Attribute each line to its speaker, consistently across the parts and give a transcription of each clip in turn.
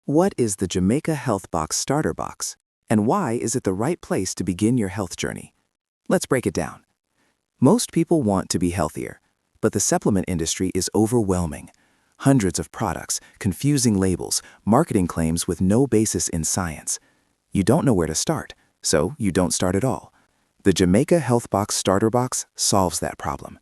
Speaker 1: What is the Jamaica Health Box Starter Box? And why is it the right place to begin your health journey? Let's break it down. Most people want to be healthier, but the supplement industry is overwhelming. Hundreds of products, confusing labels, marketing claims with no basis in science. You don't know where to start, so you don't start at all. The Jamaica Health Box Starter Box solves that problem.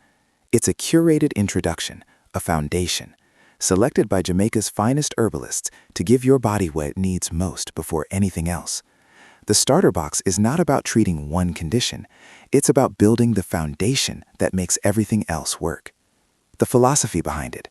Speaker 1: It's a curated introduction, a foundation, selected by Jamaica's finest herbalists to give your body what it needs most before anything else. The starter box is not about treating one condition, it's about building the foundation that makes everything else work. The philosophy behind it.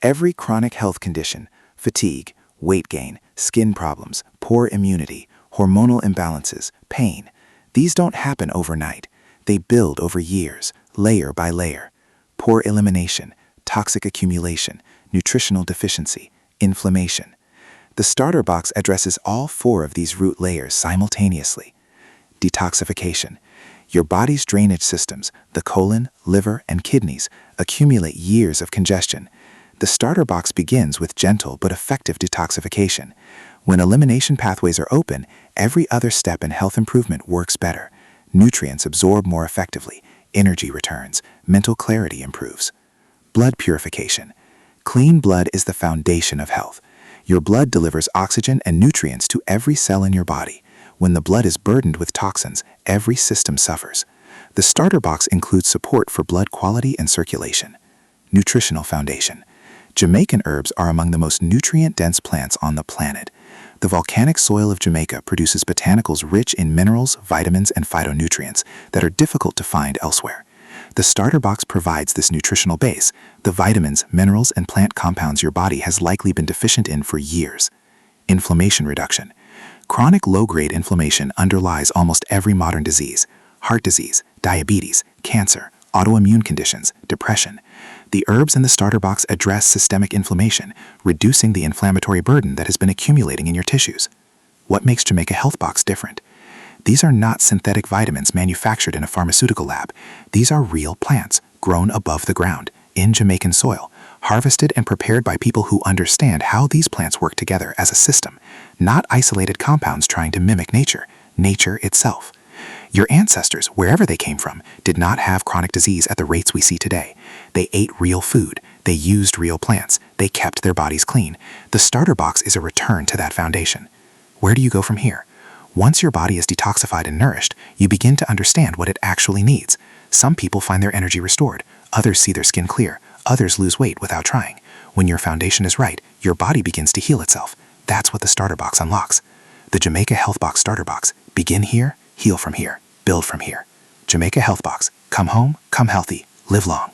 Speaker 1: Every chronic health condition, fatigue, weight gain, skin problems, poor immunity, hormonal imbalances, pain, these don't happen overnight. They build over years, layer by layer. Poor elimination, toxic accumulation, nutritional deficiency, inflammation. The starter box addresses all four of these root layers simultaneously. Detoxification. Your body's drainage systems, the colon, liver, and kidneys, accumulate years of congestion. The starter box begins with gentle but effective detoxification. When elimination pathways are open, every other step in health improvement works better. Nutrients absorb more effectively, energy returns, mental clarity improves. Blood purification. Clean blood is the foundation of health. Your blood delivers oxygen and nutrients to every cell in your body. When the blood is burdened with toxins, every system suffers. The starter box includes support for blood quality and circulation. Nutritional foundation. Jamaican herbs are among the most nutrient-dense plants on the planet. The volcanic soil of Jamaica produces botanicals rich in minerals, vitamins, and phytonutrients that are difficult to find elsewhere. The starter box provides this nutritional base, the vitamins, minerals, and plant compounds your body has likely been deficient in for years. Inflammation reduction. Chronic low-grade inflammation underlies almost every modern disease: heart disease, diabetes, cancer, autoimmune conditions, depression. The herbs in the starter box address systemic inflammation, reducing the inflammatory burden that has been accumulating in your tissues. What makes Jamaica Health Box different? These are not synthetic vitamins manufactured in a pharmaceutical lab. These are real plants, grown above the ground, in Jamaican soil, harvested and prepared by people who understand how these plants work together as a system, not isolated compounds trying to mimic nature itself. Your ancestors, wherever they came from, did not have chronic disease at the rates we see today. They ate real food. They used real plants. They kept their bodies clean. The starter box is a return to that foundation. Where do you go from here? Once your body is detoxified and nourished, you begin to understand what it actually needs. Some people find their energy restored. Others see their skin clear. Others lose weight without trying. When your foundation is right, your body begins to heal itself. That's what the starter box unlocks. The Jamaica Health Box Starter Box. Begin here, heal from here, build from here. Jamaica Health Box. Come home, come healthy, live long.